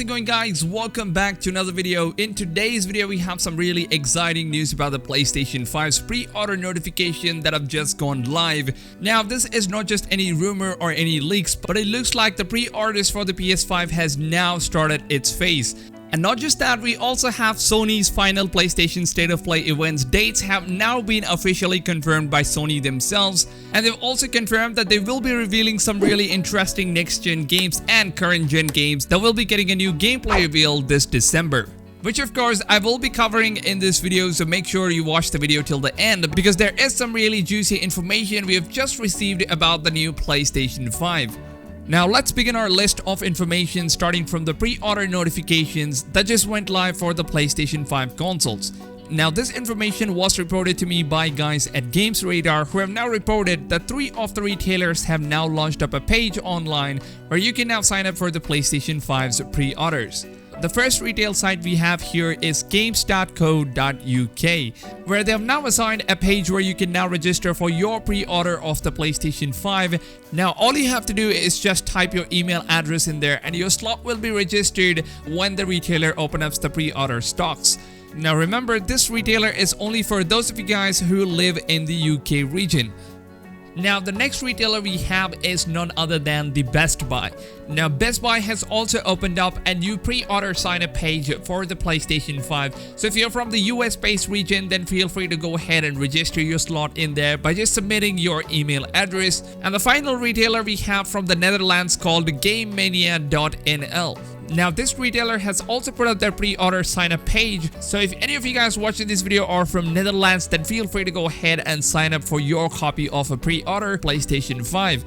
it going, guys? Welcome back to another video. In today's video we have some really exciting news about the PlayStation 5's pre-order notification that have just gone live. Now this is not just any rumor or any leaks, but it looks like the pre-orders for the PS5 has now started its phase. And not just that, we also have Sony's final PlayStation State of Play events dates have now been officially confirmed by Sony themselves, and they've also confirmed that they will be revealing some really interesting next-gen games and current-gen games that will be getting a new gameplay reveal this December. Which of course I will be covering in this video, so make sure you watch the video till the end because there is some really juicy information we have just received about the new PlayStation 5. Now let's begin our list of information starting from the pre-order notifications that just went live for the PlayStation 5 consoles. Now this information was reported to me by guys at Games Radar, who have now reported that 3 of the retailers have now launched up a page online where you can now sign up for the PlayStation 5's pre-orders. The first retail site we have here is games.co.uk, where they have now assigned a page where you can now register for your pre-order of the PlayStation 5. Now all you have to do is just type your email address in there and your slot will be registered when the retailer opens up the pre-order stocks. Now remember, this retailer is only for those of you guys who live in the UK region. Now the next retailer we have is none other than the Best Buy. Now Best Buy has also opened up a new pre-order sign-up page for the PlayStation 5. So if you're from the US based region, then feel free to go ahead and register your slot in there by just submitting your email address. And the final retailer we have from the Netherlands called GameMania.nl. Now this retailer has also put up their pre-order sign-up page, so if any of you guys watching this video are from Netherlands, then feel free to go ahead and sign up for your copy of a pre-order PlayStation 5.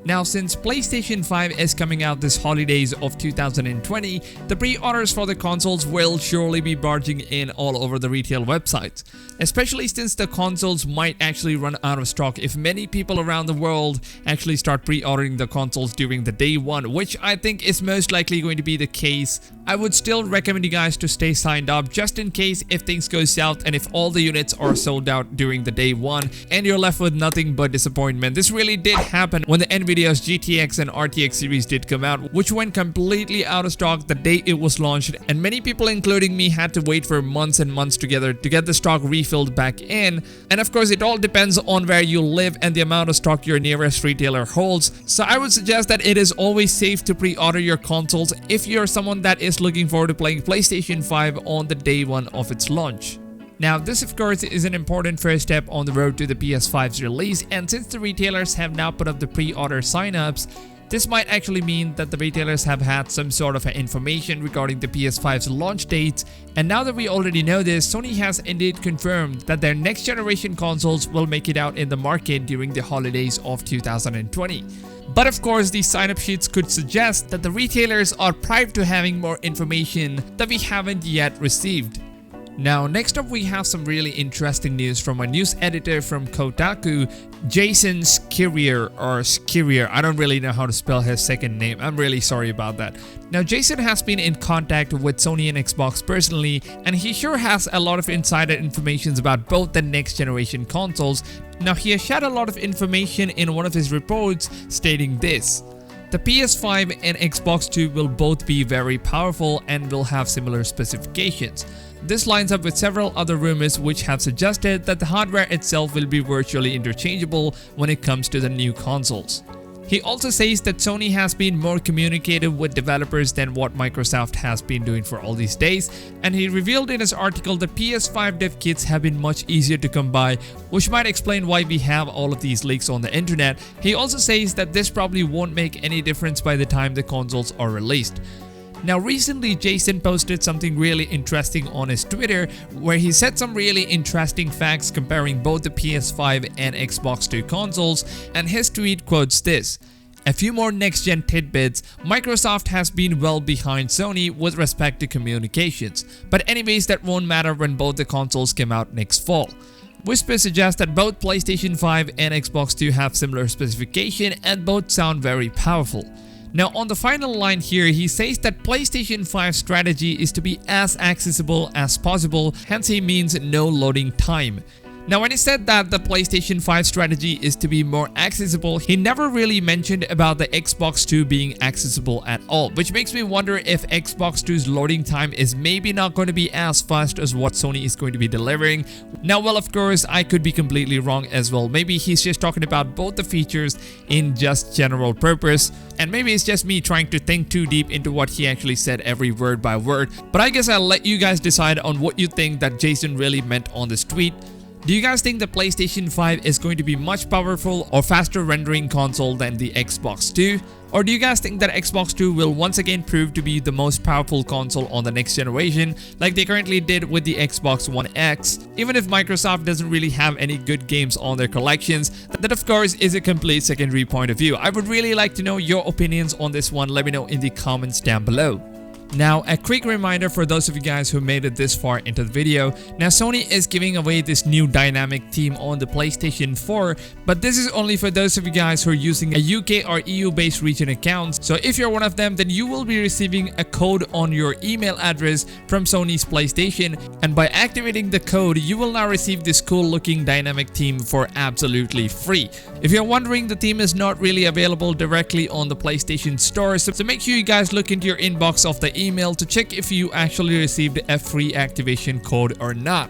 Now since PlayStation 5 is coming out this holidays of 2020, the pre-orders for the consoles will surely be barging in all over the retail websites, especially since the consoles might actually run out of stock if many people around the world actually start pre-ordering the consoles during the day one, which I think is most likely going to be the case. I would still recommend you guys to stay signed up just in case if things go south and if all the units are sold out during the day one and you're left with nothing but disappointment. This really did happen when the NVIDIA's GTX and RTX series did come out, which went completely out of stock the day it was launched, and many people including me had to wait for months and months together to get the stock refilled back in. And of course it all depends on where you live and the amount of stock your nearest retailer holds, so I would suggest that it is always safe to pre-order your consoles if you're someone that is looking forward to playing PlayStation 5 on the day one of its launch. Now this of course is an important first step on the road to the PS5's release, and since the retailers have now put up the pre-order signups, this might actually mean that the retailers have had some sort of information regarding the PS5's launch dates, and now that we already know this, Sony has indeed confirmed that their next generation consoles will make it out in the market during the holidays of 2020. But of course, these sign-up sheets could suggest that the retailers are private to having more information that we haven't yet received. Now next up we have some really interesting news from a news editor from Kotaku, Jason Schreier. I don't really know how to spell his second name. I'm really sorry about that. Now Jason has been in contact with Sony and Xbox personally, and he sure has a lot of insider information about both the next generation consoles. Now he has shared a lot of information in one of his reports stating this: the PS5 and Xbox 2 will both be very powerful and will have similar specifications. This lines up with several other rumors which have suggested that the hardware itself will be virtually interchangeable when it comes to the new consoles. He also says that Sony has been more communicative with developers than what Microsoft has been doing for all these days, and he revealed in his article that PS5 dev kits have been much easier to come by, which might explain why we have all of these leaks on the internet. He also says that this probably won't make any difference by the time the consoles are released. Now recently Jason posted something really interesting on his Twitter where he said some really interesting facts comparing both the PS5 and Xbox 2 consoles, and his tweet quotes this: "A few more next-gen tidbits, Microsoft has been well behind Sony with respect to communications, but anyways that won't matter when both the consoles come out next fall. Whispers suggest that both PlayStation 5 and Xbox 2 have similar specification and both sound very powerful." Now on the final line here, he says that PlayStation 5's strategy is to be as accessible as possible, hence he means no loading time. Now, when he said that the PlayStation 5 strategy is to be more accessible, he never really mentioned about the Xbox 2 being accessible at all, which makes me wonder if Xbox 2's loading time is maybe not going to be as fast as what Sony is going to be delivering. Now, well, of course, I could be completely wrong as well. Maybe he's just talking about both the features in just general purpose, and maybe it's just me trying to think too deep into what he actually said every word by word. But I guess I'll let you guys decide on what you think that Jason really meant on this tweet. Do you guys think the PlayStation 5 is going to be much powerful or faster rendering console than the Xbox 2? Or do you guys think that Xbox 2 will once again prove to be the most powerful console on the next generation, like they currently did with the Xbox One X? Even if Microsoft doesn't really have any good games on their collections, that of course is a complete secondary point of view. I would really like to know your opinions on this one. Let me know in the comments down below. Now, a quick reminder for those of you guys who made it this far into the video. Now, Sony is giving away this new dynamic theme on the PlayStation 4, but this is only for those of you guys who are using a UK or EU based region accounts. So if you're one of them, then you will be receiving a code on your email address from Sony's PlayStation, and by activating the code, you will now receive this cool looking dynamic theme for absolutely free. If you're wondering, the theme is not really available directly on the PlayStation Store, so make sure you guys look into your inbox of the email to check if you actually received a free activation code or not.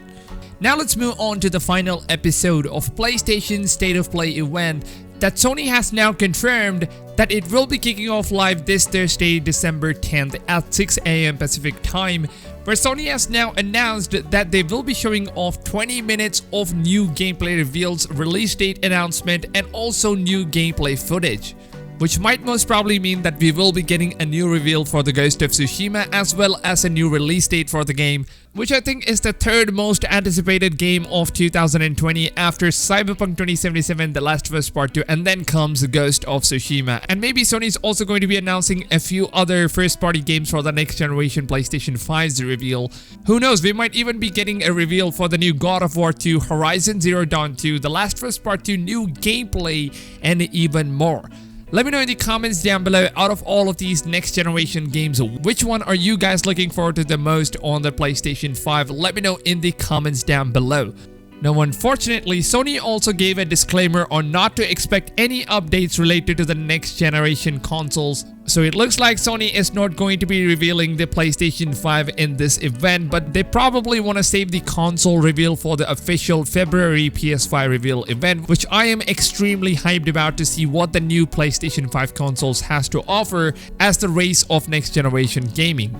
Now let's move on to the final episode of PlayStation's State of Play event that Sony has now confirmed that it will be kicking off live this Thursday, December 10th at 6 AM Pacific time, where Sony has now announced that they will be showing off 20 minutes of new gameplay reveals, release date announcement, and also new gameplay footage, which might most probably mean that we will be getting a new reveal for the Ghost of Tsushima as well as a new release date for the game, which I think is the third most anticipated game of 2020 after Cyberpunk 2077, The Last of Us Part 2, and then comes the Ghost of Tsushima. And maybe Sony's also going to be announcing a few other first-party games for the next generation PlayStation 5's reveal. Who knows, we might even be getting a reveal for the new God of War 2, Horizon Zero Dawn 2, The Last of Us Part 2 new gameplay, and even more. Let me know in the comments down below, out of all of these next generation games, which one are you guys looking forward to the most on the PlayStation 5? Let me know in the comments down below. Now, unfortunately, Sony also gave a disclaimer on not to expect any updates related to the next generation consoles. So it looks like Sony is not going to be revealing the PlayStation 5 in this event, but they probably want to save the console reveal for the official February PS5 reveal event, which I am extremely hyped about to see what the new PlayStation 5 consoles has to offer as the race of next generation gaming.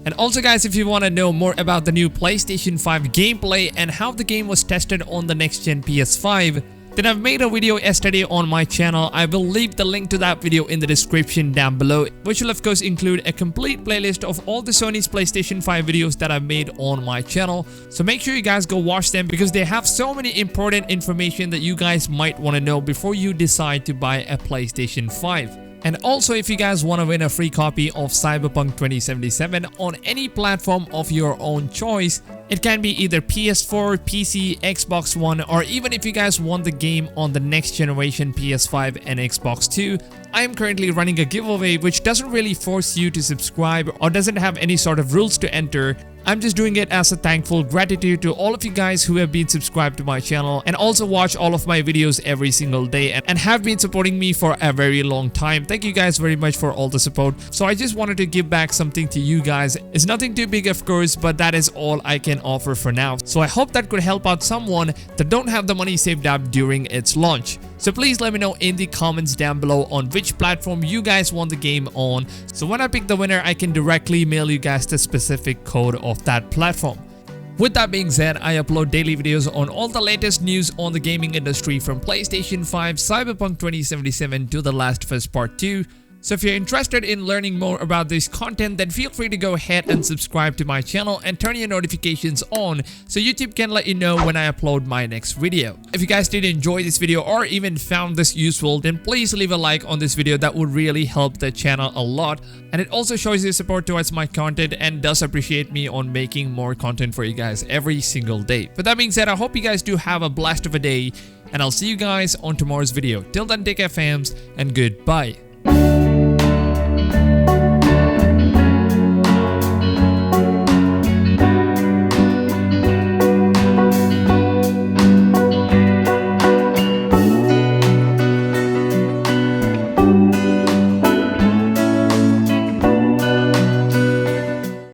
And also guys, if you want to know more about the new PlayStation 5 gameplay and how the game was tested on the next gen PS5, then I've made a video yesterday on my channel. I will leave the link to that video in the description down below, which will of course include a complete playlist of all the Sony's PlayStation 5 videos that I've made on my channel. So make sure you guys go watch them because they have so many important information that you guys might want to know before you decide to buy a PlayStation 5. And also, if you guys want to win a free copy of Cyberpunk 2077 on any platform of your own choice, it can be either PS4, PC, Xbox One, or even if you guys want the game on the next generation PS5 and Xbox 2, I am currently running a giveaway which doesn't really force you to subscribe or doesn't have any sort of rules to enter. I'm just doing it as a thankful gratitude to all of you guys who have been subscribed to my channel and also watch all of my videos every single day and have been supporting me for a very long time. Thank you guys very much for all the support. So I just wanted to give back something to you guys. It's nothing too big of course, but that is all I can offer for now. So I hope that could help out someone that don't have the money saved up during its launch. So please let me know in the comments down below on which platform you guys want the game on. So when I pick the winner, I can directly mail you guys the specific code of that platform. With that being said, I upload daily videos on all the latest news on the gaming industry from PlayStation 5, Cyberpunk 2077 to The Last of Us Part 2. So if you're interested in learning more about this content, then feel free to go ahead and subscribe to my channel and turn your notifications on so YouTube can let you know when I upload my next video. If you guys did enjoy this video or even found this useful, then please leave a like on this video. That would really help the channel a lot. And it also shows your support towards my content and does appreciate me on making more content for you guys every single day. With that being said, I hope you guys do have a blast of a day and I'll see you guys on tomorrow's video. Till then, take care fams and goodbye.